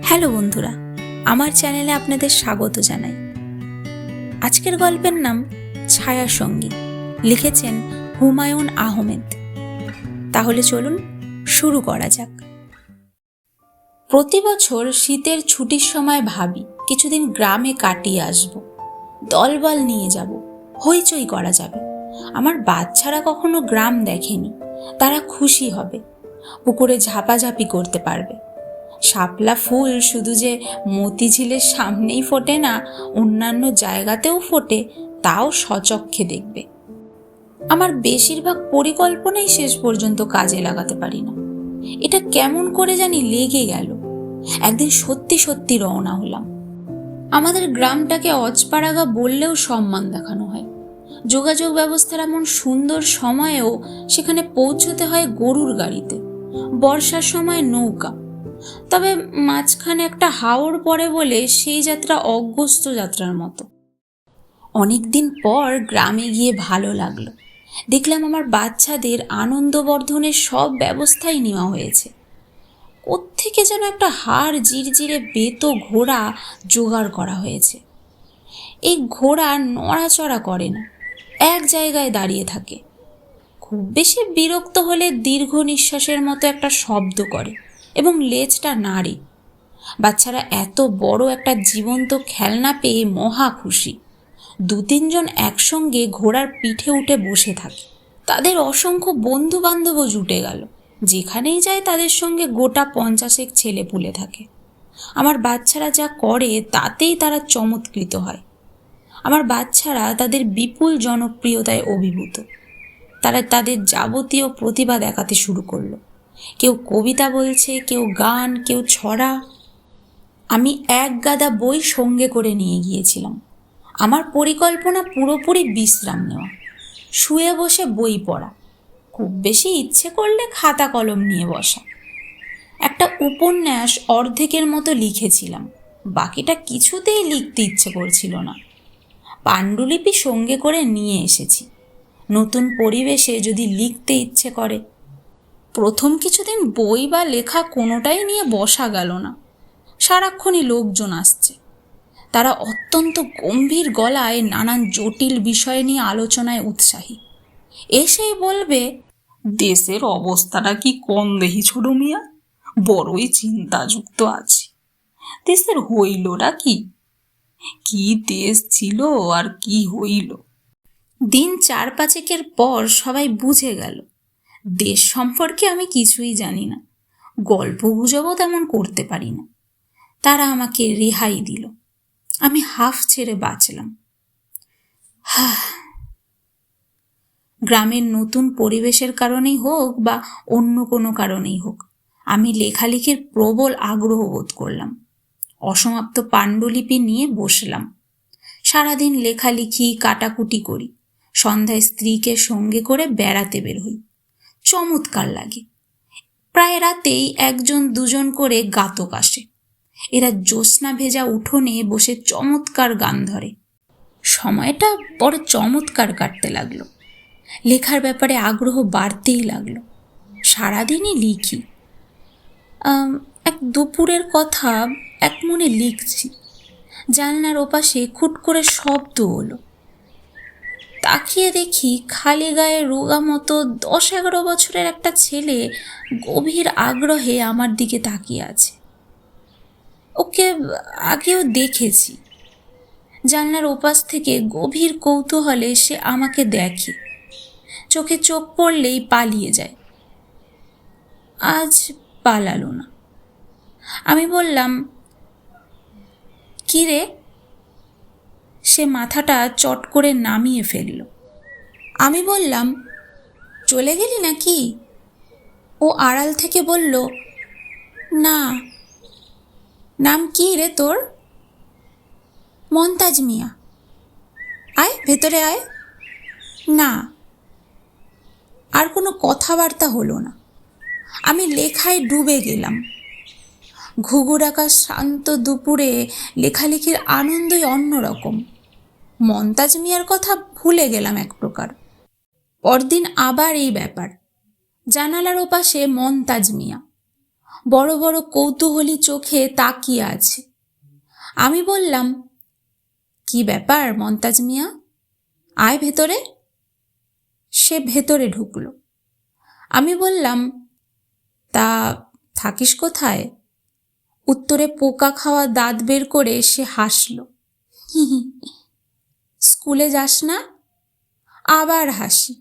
Hello বন্ধুরা, আমার চ্যানেলে আপনাদের স্বাগত জানাই। আজকের গল্পের নাম ছায়া সঙ্গী, লিখেছেন হুমায়ুন আহমেদ। তাহলে চলুন শুরু করা যাক। প্রতি বছর শীতের ছুটির সময় ভাবি কিছুদিন গ্রামে কাটিয়ে আসব, দলবল নিয়ে যাব, হইচই করা যাবে। আমার বাচ্চারা কখনো গ্রাম দেখেনি, তারা খুশি হবে, পুকুরে ঝাপাঝাপি করতে পারবে। শাপলা ফুল শুধু যে মতিঝিলের সামনেই ফোটে না, অন্যান্য জায়গাতেও ফোটে, তাও সচক্ষে দেখবে। আমার বেশিরভাগ পরিকল্পনাই শেষ পর্যন্ত কাজে লাগাতে পারি না। এটা কেমন করে জানি লেগে গেল। একদিন সত্যি সত্যি রওনা হলাম। আমাদের গ্রামটাকে অজপাড়াগা বললেও সম্মান দেখানো হয়। যোগাযোগ ব্যবস্থার এমন সুন্দর সময়েও সেখানে পৌঁছতে হয় গরুর গাড়িতে, বর্ষার সময় নৌকা। তবে মাঝখানে একটা হাওর পড়ে বলে সেই যাত্রা অগ্রস্ত যাত্রার মতো। অনেকদিন পর গ্রামে গিয়ে ভালো লাগলো। দেখলাম আমার বাচ্চাদের আনন্দবর্ধনের সব ব্যবস্থাই নেওয়া হয়েছে। কোত্থেকে যেন একটা হাড় জিরজিরে বেতো ঘোড়া জোগাড় করা হয়েছে। এই ঘোড়া নড়াচড়া করে না, এক জায়গায় দাঁড়িয়ে থাকে। খুব বেশি বিরক্ত হলে দীর্ঘ নিঃশ্বাসের মতো একটা শব্দ করে এবং লেজটা নাড়ে। বাচ্চারা এত বড় একটা জীবন্ত খেলনা পেয়ে মহা খুশি। 2-3 জন একসঙ্গে ঘোড়ার পিঠে উঠে বসে থাকে। তাদের অসংখ্য বন্ধু বান্ধবও জুটে গেল। যেখানেই যায় তাদের সঙ্গে গোটা 50 ছেলে পুলে থাকে। আমার বাচ্চারা যা করে তাতেই তারা চমৎকৃত হয়। আমার বাচ্চারা তাদের বিপুল জনপ্রিয়তায় অভিভূত। তারা তাদের যাবতীয় প্রতিভা দেখাতে শুরু করলো। কেউ কবিতা বলছে, কেউ গান, কেউ ছড়া। আমি এক গাদা বই সঙ্গে করে নিয়ে গিয়েছিলাম। আমার পরিকল্পনা পুরোপুরি বিশ্রাম নেওয়া, শুয়ে বসে বই পড়া, খুব বেশি ইচ্ছে করলে খাতা কলম নিয়ে বসা। একটা উপন্যাস অর্ধেকের মতো লিখেছিলাম, বাকিটা কিছুতেই লিখতে ইচ্ছে করছিল না। পাণ্ডুলিপি সঙ্গে করে নিয়ে এসেছি, নতুন পরিবেশে যদি লিখতে ইচ্ছে করে। প্রথম কিছুদিন বই বা লেখা কোনোটাই নিয়ে বসা গেল না। সারাক্ষণই লোকজন আসছে। তারা অত্যন্ত গম্ভীর গলায় নানান জটিল বিষয় নিয়ে আলোচনায় উৎসাহী। এসেই বলবে, দেশের অবস্থাটা কি কম দেখি ছোট মিয়া, বড়ই চিন্তাযুক্ত আছি। দেশের হইলটা কি, কি দেশ ছিল আর কি হইল। দিন 4-5 পর সবাই বুঝে গেল দেশ সম্পর্কে আমি কিছুই জানি না, গল্প গুজবও তেমন করতে পারি না। তারা আমাকে রেহাই দিল। আমি হাফ ছেড়ে বাঁচলাম। গ্রামের নতুন পরিবেশের কারণেই হোক বা অন্য কোনো কারণেই হোক, আমি লেখালেখির প্রবল আগ্রহ বোধ করলাম। অসমাপ্ত পাণ্ডুলিপি নিয়ে বসলাম। সারাদিন লেখালেখি কাটাকুটি করি। সন্ধ্যায় স্ত্রীকে সঙ্গে করে বেড়াতে বের হই। চমৎকার লাগে। প্রায় রাতেই 1-2 করে গাতক আসে। এরা জ্যোৎস্না ভেজা উঠোনে বসে চমৎকার গান ধরে। সময়টা বড় চমৎকার কাটতে লাগলো। লেখার ব্যাপারে আগ্রহ বাড়তেই লাগলো। সারাদিনই লিখি। এক দুপুরের কথা এক মনে লিখছি। জানলার ওপাশে খুট করে শব্দ হলো। তাকিয়ে দেখি খালি গায়ে রোগা মতো 10-11 বছরের একটা ছেলে গভীর আগ্রহে আমার দিকে তাকিয়ে আছে। ওকে আগেও দেখেছি। জানলার ওপাশ থেকে গভীর কৌতূহলে সে আমাকে দেখে, চোখে চোখ পড়লেই পালিয়ে যায়। আজ পালালো না। আমি বললাম, কি রে? সে মাথাটা চট করে নামিয়ে ফেলল। আমি বললাম, চলে গেলি নাকি? ও আড়াল থেকে বলল, না। নাম কি রে তোর? মন্তাজ মিয়া। আয় ভেতরে আয়। না। আর কোনো কথাবার্তা হলো না। আমি লেখায় ডুবে গেলাম। ঘুঘুর আকাশ শান্ত দুপুরে লেখালেখির আনন্দই অন্যরকম। মন্তাজ মিয়ার কথা ভুলে গেলাম এক প্রকার। পরদিন আবার এই ব্যাপার। জানালার ওপাশে মন্তাজ মিয়া। বড় বড় কৌতূহলী চোখে তাকিয়ে আছে। আমি বললাম, কি ব্যাপার মন্তাজ মিয়া, আয় ভেতরে। সে ভেতরে ঢুকলো। আমি বললাম, তা থাকিস কোথায়? উত্তরে পোকা খাওয়া দাঁত বের করে সে হাসল। স্কুলে যাস না? আবার হাসি।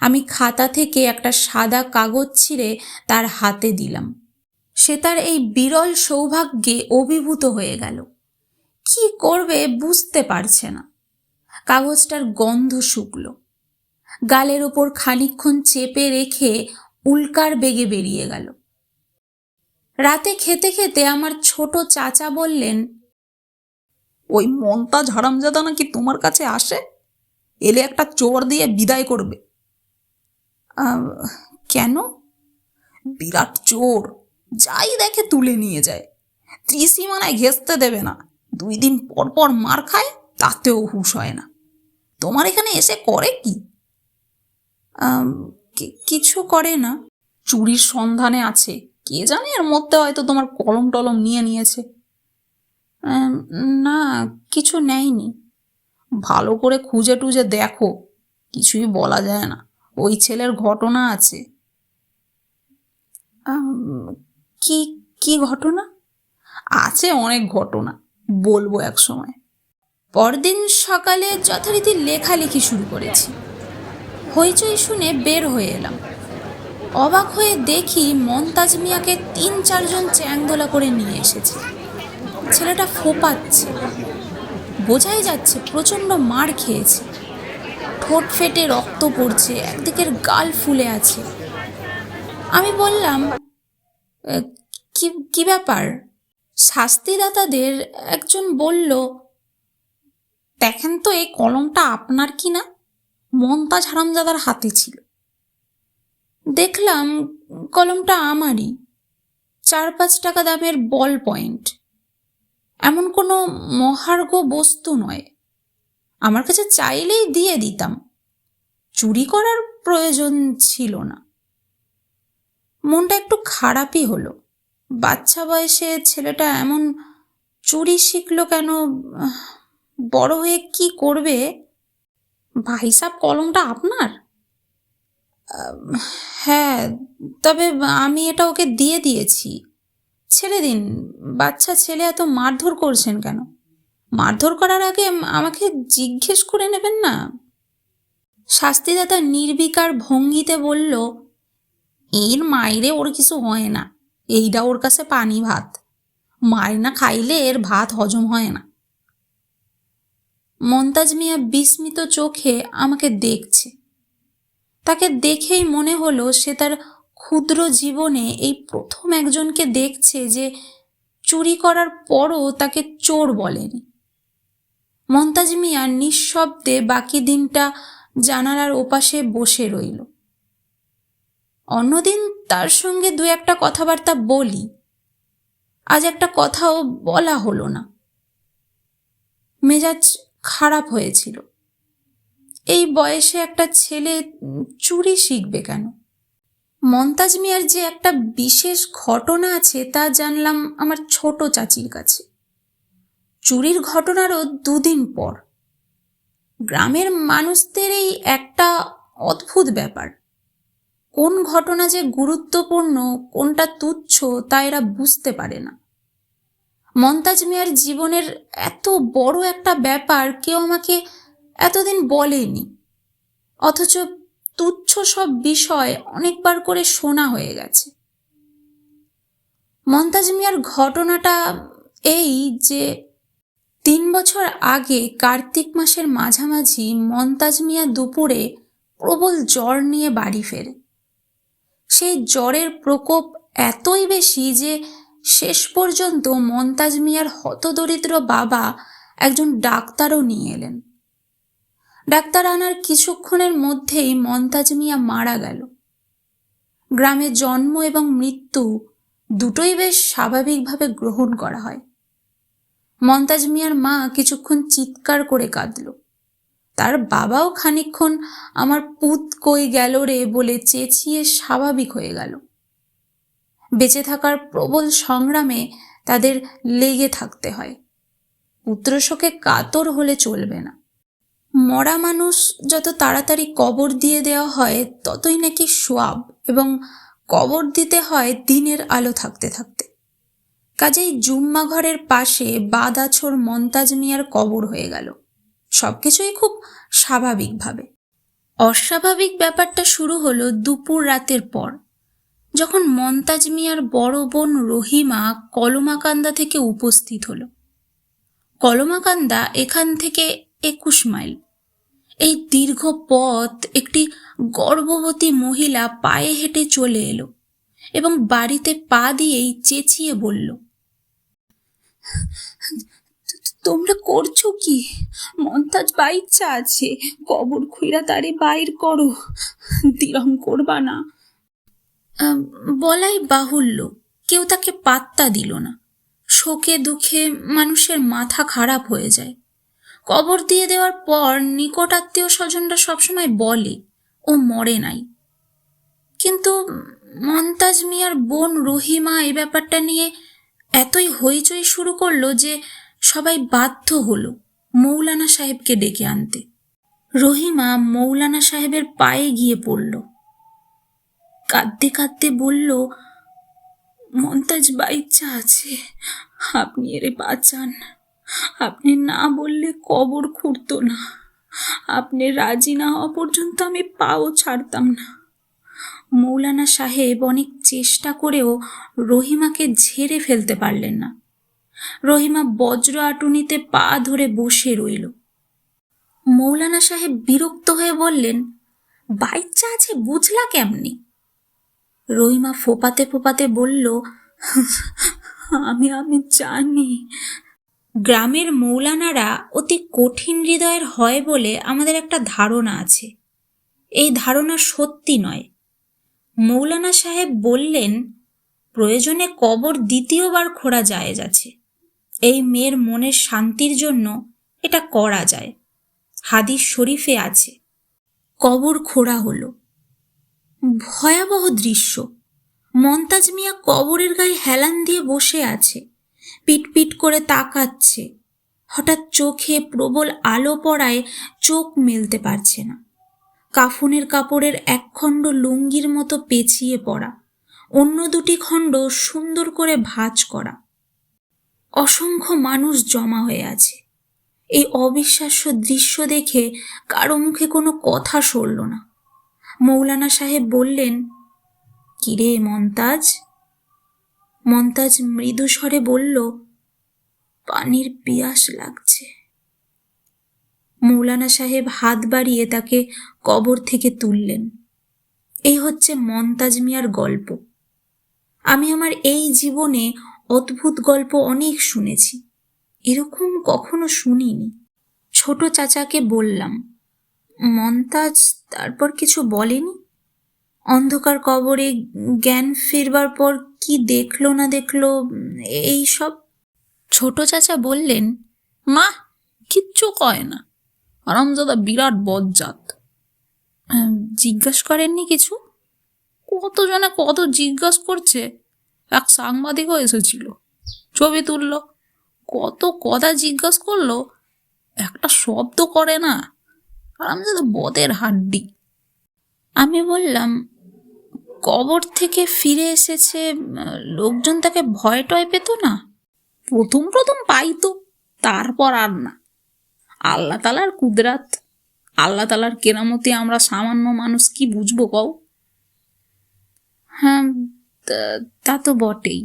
আমি খাতা থেকে একটা সাদা কাগজ ছিঁড়ে তার হাতে দিলাম। সে তার এই বিরল সৌভাগ্যে অভিভূত হয়ে গেল। কি করবে বুঝতে পারছে না। কাগজটার গন্ধ শুকলো। গালের ওপর খানিকক্ষণ চেপে রেখে উল্কার বেগে বেরিয়ে গেল। রাতে খেতে খেতে আমার ছোট চাচা বললেন, ওই মন্তাজ হারামজাদা নাকি তোমার কাছে আসে, এলে একটা চোর দিয়ে বিদায় করবে। কেন? বিরাট চোর, যাই দেখে তুলে নিয়ে যায়, ত্রিসীমানায় ঘেঁচতে দেবে না। 2 দিন পর পর মার খায়, তাতেও হুঁশ হয় না। তোমার এখানে এসে করে কি? কিছু করে না। চুরির সন্ধানে আছে, কে জানে এর মধ্যে হয়তো তোমার কলম টলম নিয়ে নিয়েছে। না, কিছু নেয়নি। ভালো করে খুঁজে টুজে দেখো, কিছুই বলা যায় না। ওই ছেলের ঘটনা আছে। কি কি ঘটনা? আছে অনেক ঘটনা, বলবো এক সময়। পরদিন সকালে যথারীতি লেখালেখি শুরু করেছি। হইচই শুনে বের হয়ে এলাম। অবাক হয়ে দেখি মন্তাজ মিয়াকে 3-4 জন চ্যাংদোলা করে নিয়ে এসেছে। ছেলেটা ফোপাচ্ছে, বোঝাই যাচ্ছে প্রচণ্ড মার খেয়েছে। ঠোঁট ফেটে রক্ত পড়ছে, একদিকের গাল ফুলে আছে। আমি বললাম, কি ব্যাপার? শাস্তিদাতাদের একজন বলল, দেখেন তো এই কলমটা আপনার কি না? মন্তাজ হারামজাদার হাতে ছিল। দেখলাম কলমটা আমারই। 4-5 টাকা দামের বল পয়েন্ট। এমন কোনো মহার্ঘ বস্তু নয়, আমার কাছে চাইলেই দিয়ে দিতাম। চুরি করার প্রয়োজন ছিল না। মনটা একটু খারাপই হলো। বাচ্চা বয়সে ছেলেটা এমন চুরি শিখলো কেন? বড় হয়ে কি করবে? ভাই সাহেব, কলমটা আপনার? হ্যাঁ, তবে আমি এটা ওকে দিয়ে দিয়েছি। ছেড়ে দিন, বাচ্চা ছেলে, এত মারধর করছেন কেন? মারধর করার আগে আমাকে জিজ্ঞেস করে নেবেন না। শাস্তিদাতা নির্বিকার ভঙ্গিতে বলল, এর মাইরে ওর কিছু হয় না, এইটা ওর কাছে পানি ভাত। মায়ের না খাইলে এর ভাত হজম হয় না। মন্তাজ মিয়া বিস্মিত চোখে আমাকে দেখছে। তাকে দেখেই মনে হলো সে তার ক্ষুদ্র জীবনে এই প্রথম একজনকে দেখছে যে চুরি করার পরও তাকে চোর বলেনি। মন্তাজ মিয়া নিঃশব্দে বাকি দিনটা জানালার ওপাশে বসে রইল। অন্যদিন তার সঙ্গে 2-1 কথাবার্তা বলি, আজ একটা কথাও বলা হলো না। মেজাজ খারাপ হয়েছিল। এই বয়সে একটা ছেলে চুরি শিখবে কেন? মন্তাজ মিয়ার যে একটা বিশেষ ঘটনা আছে তা জানলাম আমার ছোট চাচির কাছে। চুরির ঘটনারও 2 দিন পর। গ্রামের মানুষদের এই একটা অদ্ভুত ব্যাপার, কোন ঘটনা যে গুরুত্বপূর্ণ কোনটা তুচ্ছ তা এরা বুঝতে পারে না। মন্তাজ মিয়ার জীবনের এত বড় একটা ব্যাপার কেউ আমাকে এতদিন বলেনি, অথচ তুচ্ছ সব বিষয় অনেকবার করে শোনা হয়ে গেছে। মন্তাজ মিয়ার ঘটনাটা এই যে 3 বছর আগে কার্তিক মাসের মাঝামাঝি মন্তাজ মিয়া দুপুরে প্রবল জ্বর নিয়ে বাড়ি ফেরে। সেই জ্বরের প্রকোপ এতই বেশি যে শেষ পর্যন্ত মন্তাজ মিয়ার হতদরিদ্র বাবা একজন ডাক্তারও নিয়ে এলেন। ডাক্তার আনার কিছুক্ষণের মধ্যেই মন্তাজ মিয়া মারা গেল। গ্রামে জন্ম এবং মৃত্যু দুটোই বেশ স্বাভাবিকভাবে গ্রহণ করা হয়। মন্তাজ মিয়ার মা কিছুক্ষণ চিৎকার করে কাঁদল। তার বাবাও খানিকক্ষণ আমার পুত কই গেল রে বলে চেঁচিয়ে স্বাভাবিক হয়ে গেল। বেঁচে থাকার প্রবল সংগ্রামে তাদের লেগে থাকতে হয়। পুত্রশোকে কাতর হলে চলবে না। মরা মানুষ যত তাড়াতাড়ি কবর দিয়ে দেওয়া হয় ততই নাকি সোয়াব, এবং কবর দিতে হয় দিনের আলো থাকতে থাকতে। কাজেই জুম্মা ঘরের পাশে বাদাছোর মন্তাজ মিয়ার কবর হয়ে গেল। সবকিছুই খুব স্বাভাবিকভাবে। অস্বাভাবিক ব্যাপারটা শুরু হলো দুপুর রাতের পর, যখন মন্তাজ মিয়ার বড় বোন রহিমা কলমাকান্দা থেকে উপস্থিত হলো। কলমাকান্দা এখান থেকে 21 মাইল। এই দীর্ঘ পথ একটি গর্ভবতী মহিলা পায়ে হেঁটে চলে এলো এবং বাড়িতে পা দিয়েই চেঁচিয়ে বলল, তোমরা করছো কি? মন্তাজ বাইচ্চা আছে, কবর খুইরা তারে বাইর করো, দিরম করবা না। বলাই বাহুল্য, কেউ তাকে পাত্তা দিল না। শোকে দুঃখে মানুষের মাথা খারাপ হয়ে যায়। কবর দিয়ে দেওয়ার পর নিকট আত্মীয় স্বজনরা সবসময় বলে ও মরে নাই, কিন্তু মন্তাজ মিয়ার বোন রহিমা এই ব্যাপারটা নিয়ে এতই হইচই শুরু করলো যে সবাই বাধ্য হলো মৌলানা সাহেবকে ডেকে আনতে। রহিমা মৌলানা সাহেবের পায়ে গিয়ে পড়ল, কাঁদতে কাঁদতে বলল, মন্তাজ বাইচ্চা আছে, আপনি এরে বাঁচান। আপনি না বললে কবর খুঁড়তো না। আপনি রাজি না হওয়া পর্যন্ত আমি পাও ছাড়তাম না। মৌলানা সাহেব অনেক চেষ্টা করেও রহিমাকে ঝেড়ে ফেলতে পারলেন না। রহিমা বজ্র আটুনিতে পা ধরে বসে রইল। মৌলানা সাহেব বিরক্ত হয়ে বললেন, বাইচ্চা আছে বুঝলা কেমনি? রহিমা ফোপাতে ফোপাতে বলল, আমি জানি। গ্রামের মৌলানারা অতি কঠিন হৃদয়ের হয় বলে আমাদের একটা ধারণা আছে। এই ধারণা সত্যি নয়। মৌলানা সাহেব বললেন, প্রয়োজনে কবর দ্বিতীয়বার খোঁড়া জায়েজ আছে। এই মেয়ের মনের শান্তির জন্য এটা করা যায়। হাদিস শরীফে আছে। কবর খোঁড়া হলো। ভয়াবহ দৃশ্য। মন্তাজ মিয়া কবরের গায়ে হেলান দিয়ে বসে আছে, পিটপিট করে তাকাচ্ছে। হঠাৎ চোখে প্রবল আলো পড়ায় চোখ মেলতে পারছে না। কাফনের কাপড়ের এক খণ্ড লুঙ্গির মতো পেঁচিয়ে পড়া, অন্য দুটি খণ্ড সুন্দর করে ভাঁজ করা। অসংখ্য মানুষ জমা হয়ে আছে। এই অবিশ্বাস্য দৃশ্য দেখে কারো মুখে কোনো কথা সরল না। মৌলানা সাহেব বললেন, কিরে মন্তাজ? মন্তাজ মৃদু স্বরে বলল, পানির পিয়াস লাগছে। মৌলানা সাহেব হাত বাড়িয়ে তাকে কবর থেকে তুললেন। এই হচ্ছে মন্তাজ মিয়ার গল্প। আমি আমার এই জীবনে অদ্ভুত গল্প অনেক শুনেছি, এরকম কখনো শুনিনি। ছোট চাচাকে বললাম, মন্তাজ তারপর কিছু বলেনি? অন্ধকার কবরে জ্ঞান ফিরবার পর কি দেখলো না দেখলো এই সব? ছোট চাচা বললেন, না, কিচ্ছু কয় না। আরামজাদা বিরাট বজ্জাত। জিজ্ঞাস করেননি কিছু? কতজনে কত জিজ্ঞাস করছে। এক সাংবাদিকও এসেছিল, ছবি তুললো, কত কথা জিজ্ঞাস করলো, একটা শব্দ করে না। আরামজাদা বদের হাড্ডি। আমি বললাম, কবর থেকে ফিরে এসেছে, লোকজন তাকে ভয় টয় পেত না? প্রথম প্রথম পাইতো, তারপর আর না। আল্লাহ তালার কুদরাত, আল্লাহ তালার কেরামতি আমরা সামান্য মানুষ কি বুঝবো কও? হ্যাঁ, তা তো বটেই।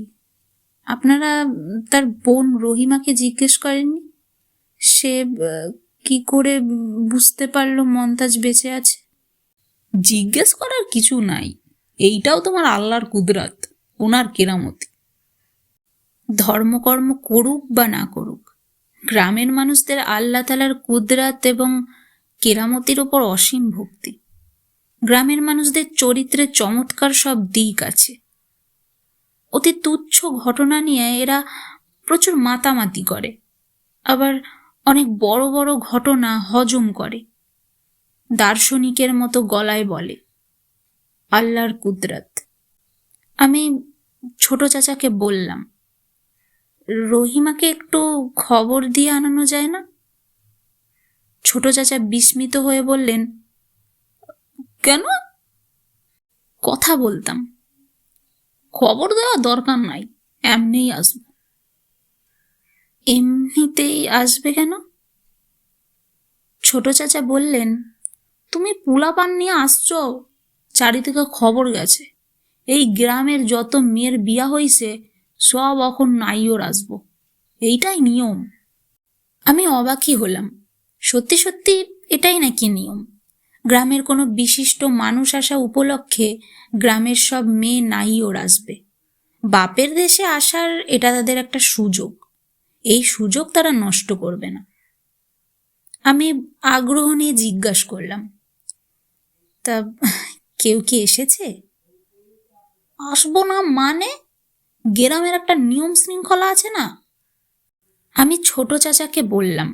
আপনারা তার বোন রহিমাকে জিজ্ঞেস করেননি? সে কি করে বুঝতে পারলো মন্তাজ বেঁচে আছে? জিজ্ঞেস করার কিছু নাই, এইটাও তোমার আল্লাহর কুদরাত, ওনার কেরামতি। ধর্মকর্ম করুক বা না করুক, গ্রামের মানুষদের আল্লাহ তালার কুদরাত এবং কেরামতির ওপর অসীম ভক্তি। গ্রামের মানুষদের চরিত্রে চমৎকার সব দিক আছে। অতি তুচ্ছ ঘটনা নিয়ে এরা প্রচুর মাতামাতি করে, আবার অনেক বড় বড় ঘটনা হজম করে। দার্শনিকের মতো গলায় বলে, আল্লাহর কুদরত। আমি ছোট চাচাকে বললাম, রহিমাকে একটু খবর দিয়ে আনানো যায় না? ছোট চাচা বিস্মিত হয়ে বললেন, কেন? কথা বলতাম। খবর দেওয়া দরকার নাই, এমনিই আসবো। এমনিতেই আসবে কেন? ছোট চাচা বললেন, তুমি পোলাপান নিয়ে আসছো, চারিদিকে খবর গেছে, এই গ্রামের যত মেয়ের বিয়া হইছে সব এখন নাইওর আসবো, এইটাই নিয়ম। আমি অবাকই হলাম। সত্যি সত্যি এটাই নাকি নিয়ম? গ্রামের কোনো বিশিষ্ট মানুষ আসা উপলক্ষে গ্রামের সব মেয়ে নাইওর আসবে। বাপের দেশে আসার এটা তাদের একটা সুযোগ, এই সুযোগ তারা নষ্ট করবে না। আমি আগ্রহ নিয়ে জিজ্ঞাসা করলাম, তা কেউ কি এসেছে? আসবো না মানে? গ্রামের একটা নিয়ম শৃঙ্খলা আছে না? আমি ছোট চাচাকে বললাম,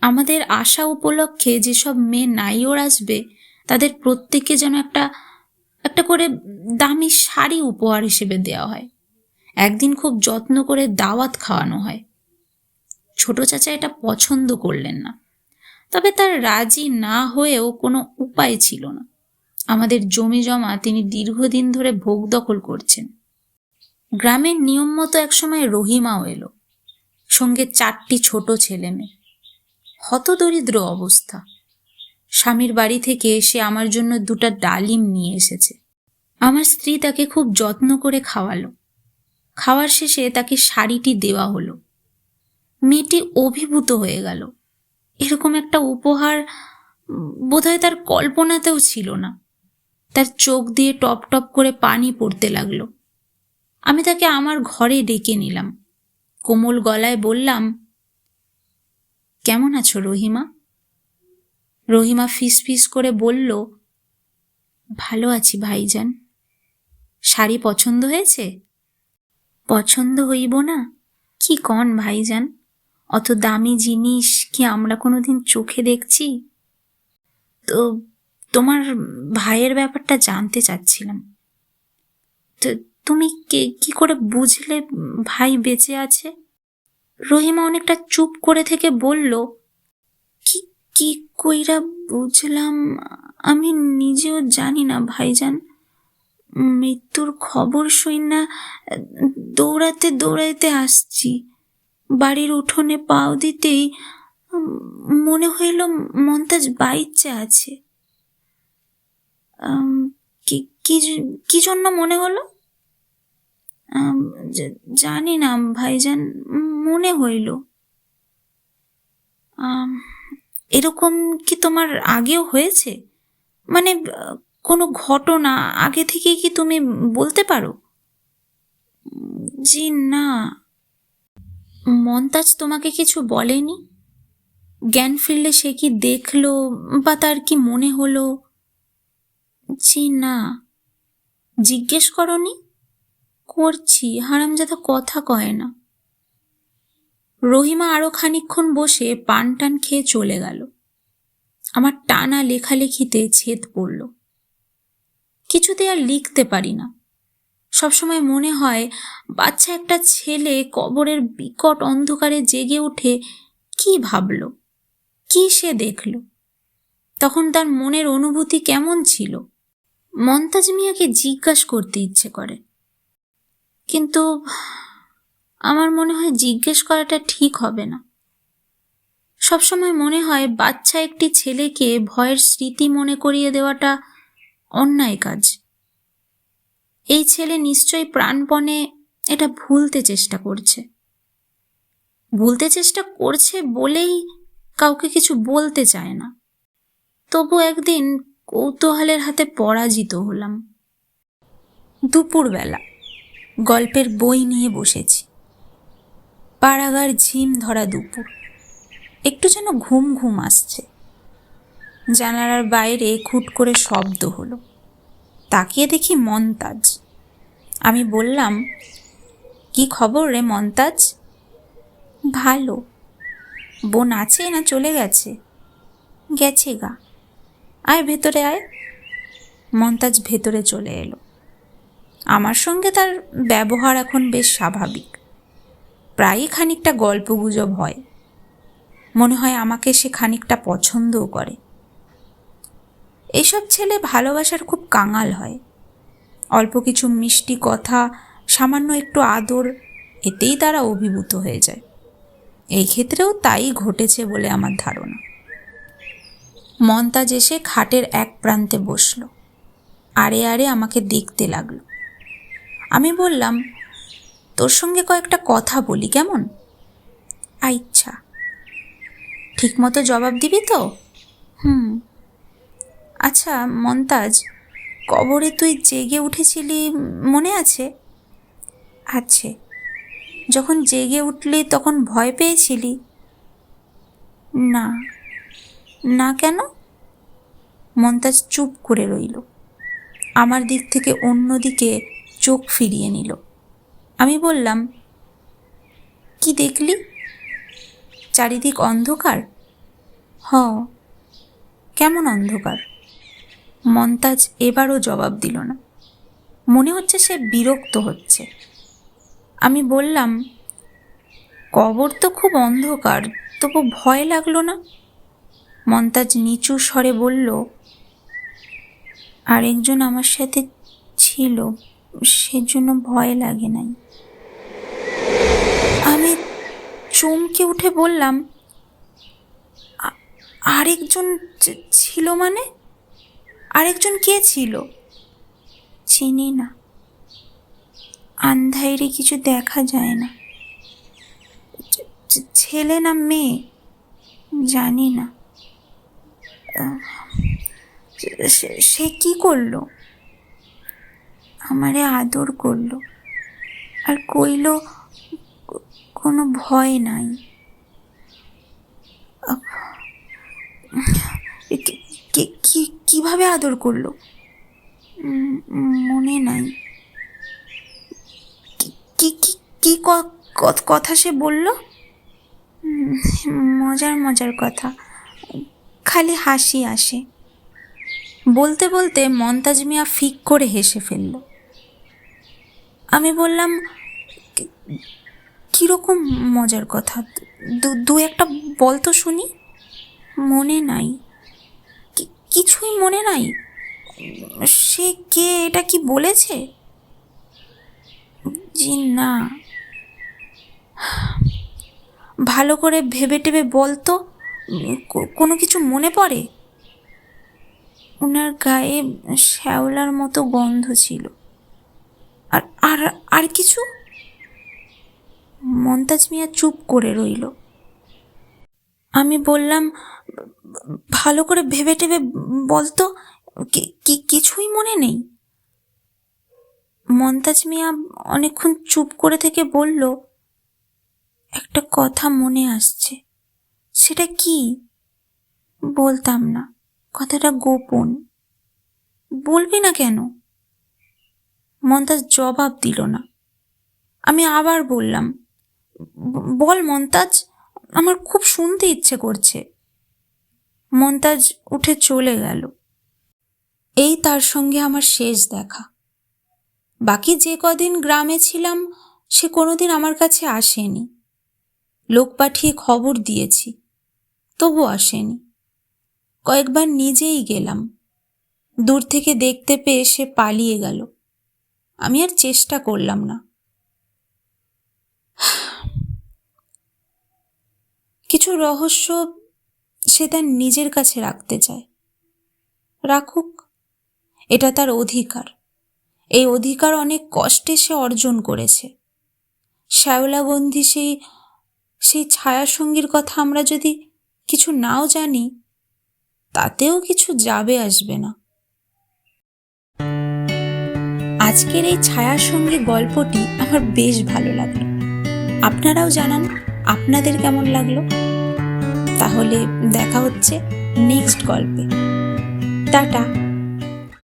আমাদের আশা উপলক্ষে যেসব মেয়ে নাইওর আসবে তাদের প্রত্যেককে যেন একটা একটা করে দামি শাড়ি উপহার হিসেবে দেওয়া হয়, একদিন খুব যত্ন করে দাওয়াত খাওয়ানো হয়। ছোট চাচা এটা পছন্দ করলেন না, তবে তার রাজি না হয়েও কোনো উপায় ছিল না। আমাদের জমি জমা তিনি দীর্ঘদিন ধরে ভোগ দখল করছেন। গ্রামের নিয়ম মতো একসময় রহিমাও এলো, সঙ্গে 4টি ছোট ছেলে মেয়ে। হতদরিদ্র অবস্থা। স্বামীর বাড়ি থেকে সে আমার জন্য 2টা ডালিম নিয়ে এসেছে। আমার স্ত্রী তাকে খুব যত্ন করে খাওয়ালো। খাওয়ার শেষে তাকে শাড়িটি দেওয়া হলো। মেয়েটি অভিভূত হয়ে গেল। এরকম একটা উপহার বোধহয় তার কল্পনাতেও ছিল না। তার চোখ দিয়ে টপ টপ করে পানি পড়তে লাগলো। আমি তাকে আমার ঘরে ডেকে নিলাম। কোমল গলায় বললাম, কেমন আছো রহিমা? রহিমা ফিস ফিস করে বলল, ভালো আছি ভাইজান। শাড়ি পছন্দ হয়েছে? পছন্দ হইব না কি কন ভাইজান? অত দামি জিনিস কি আমরা কোনোদিন চোখে দেখছি? তো তোমার ভাইয়ের ব্যাপারটা জানতে চাচ্ছিলাম। তো তুমি কি করে বুঝলে ভাই বেঁচে আছে? রহিমা অনেকটা চুপ করে থেকে বলল, কি কি কইরা বুঝলাম আমি নিজেও জানি না ভাইজান। মৃত্যুর খবর শুই না দৌড়াতে দৌড়াইতে আসছি। বাড়ির উঠোনে পাও দিতেই মনে হইল মন্তাজ বাইচ্চা আছে। কি জন্য মনে হলো জানি না ভাইজান, মনে হইল। এরকম কি তোমার আগেও হয়েছে? মানে কোনো ঘটনা আগে থেকেই কি তুমি বলতে পারো? জি না। মন্তাজ তোমাকে কিছু বলেনি? জ্ঞান ফিরলে সে কি দেখলো বা তার কি মনে হলো? জি না। জিজ্ঞেস করনি? করছি, হারামজাদা কথা কয় না। রহিমা আরো খানিকক্ষণ বসে পান টান খেয়ে চলে গেল। আমার টানা লেখালেখিতে ছেদ পড়ল। কিছুতে আর লিখতে পারি না। সবসময় মনে হয় বাচ্চা একটা ছেলে কবরের বিকট অন্ধকারে জেগে উঠে কি ভাবল, কি সে দেখল, তখন তার মনের অনুভূতি কেমন ছিল। মন্তাজ মিয়াকে জিজ্ঞাসা করতে ইচ্ছে করে, কিন্তু আমার মনে হয় জিজ্ঞেস করাটা ঠিক হবে না। সবসময় মনে হয় বাচ্চা একটি ছেলেকে ভয়ের স্মৃতি মনে করিয়ে দেওয়াটা অন্যায় কাজ। এই ছেলে নিশ্চয়ই প্রাণপণে এটা ভুলতে চেষ্টা করছে। ভুলতে চেষ্টা করছে বলেই কাউকে কিছু বলতে চায় না। তবু একদিন কৌতূহলের হাতে পরাজিত হলাম। দুপুরবেলা গল্পের বই নিয়ে বসেছি। পাড়াগার ঝিম ধরা দুপুর। একটু যেন ঘুম ঘুম আসছে। জানালার বাইরে খুট করে শব্দ হলো। তাকিয়ে দেখি মন্তাজ। আমি বললাম, কি খবর রে মন্তাজ? ভালো। বোন আছে না চলে গেছে? গেছে গা। আয় ভেতরে আয়। মন্তাজ ভেতরে চলে এলো। আমার সঙ্গে তার ব্যবহার এখন বেশ স্বাভাবিক। প্রায়ই খানিকটা গল্পগুজব হয়। মনে হয় আমাকে সে খানিকটা পছন্দও করে। এইসব ছেলে ভালোবাসার খুব কাঙাল হয়। অল্প কিছু মিষ্টি কথা, সামান্য একটু আদর, এতেই তারা অভিভূত হয়ে যায়। এই ক্ষেত্রেও তাই ঘটেছে বলে আমার ধারণা। মন্তাজ এসে খাটের এক প্রান্তে বসল, আড়ে আড়ে আমাকে দেখতে লাগলো। আমি বললাম, তোর সঙ্গে কয়েকটা কথা বলি, কেমন? আচ্ছা। ঠিক মতো জবাব দিবি তো? আচ্ছা মন্তাজ, কবরে তুই জেগে উঠেছিলি মনে আছে? আছে। যখন জেগে উঠলি তখন ভয় পেয়েছিলি? না। না কেন? মন্তাজ চুপ করে রইল, আমার দিক থেকে অন্য দিকে চোখ ফিরিয়ে নিল। আমি বললাম, কি দেখলি? চারিদিক অন্ধকার? কেমন অন্ধকার? মন্তাজ এবারও জবাব দিল না। মনে হচ্ছে সে বিরক্ত হচ্ছে। আমি বললাম, কবর তো খুব অন্ধকার, তবু ভয় লাগলো না? মন্তাজ নিচু স্বরে বলল, আরেকজন আমার সাথে ছিল, সেজন্য ভয় লাগে নাই। আমি চমকে উঠে বললাম, আরেকজন ছিল মানে? আরেকজন কে ছিল? চিনি না, আন্ধারে কিছু দেখা যায় না। ছেলে না মেয়ে জানি না। সে কি করলো? আমারে আদর করলো আর কইল কোনো ভয় নাই। কিভাবে আদর করলো মনে নাই। কি কথা সে বলল? মজার মজার কথা, খালি হাসি আসে। বলতে বলতে মন্তাজ মিয়া ফিক করে হেসে ফেলল। আমি বললাম, কীরকম মজার কথা? দু একটা বল তো শুনি। মনে নাই, কিছুই মনে নাই। সে কে, এটা কি বলেছে? জি না। ভালো করে ভেবে টেবে বলতো, কোনো কিছু মনে পড়ে? ওনার গায়ে শ্যাওলার মতো গন্ধ ছিল। আর আর আর কিছু? মন্তাজ মিয়া চুপ করে রইল। আমি বললাম, ভালো করে ভেবে টেবে বলতো, কিছুই মনে নেই। মন্তাজ মিয়া অনেকক্ষণ চুপ করে থেকে বলল, একটা কথা মনে আসছে। সেটা কি? বলতাম না, কথাটা গোপন। বলবি না কেন? মন্তাজ জবাব দিল না। আমি আবার বললাম, বল মন্তাজ, আমার খুব শুনতে ইচ্ছে করছে। মন্তাজ উঠে চলে গেল। এই তার সঙ্গে আমার শেষ দেখা। বাকি যে কদিন গ্রামে ছিলাম সে কোনোদিন আমার কাছে আসেনি। লোক পাঠিয়ে খবর দিয়েছি, তবু আসেনি। কয়েকবার নিজেই গেলাম। দূর থেকে দেখতে পেয়ে সে পালিয়ে গেল। আমি আর চেষ্টা করলাম না। কিছু রহস্য সে তার নিজের কাছে রাখতে চায়, রাখুক, এটা তার অধিকার। এই অধিকার অনেক কষ্টে সে অর্জন করেছে। শ্যাওলাগন্ধি সেই ছায়াসঙ্গীর কথা আমরা যদি কিছু নাও জানি, তাতেও কিছু যাবে আসবে না। আজকের এই ছায়াসঙ্গী গল্পটি আমার বেশ ভালো লাগলো। আপনারাও জানান আপনাদের কেমন লাগলো। তাহলে দেখা হচ্ছে নেক্সট গল্পে। টাটা।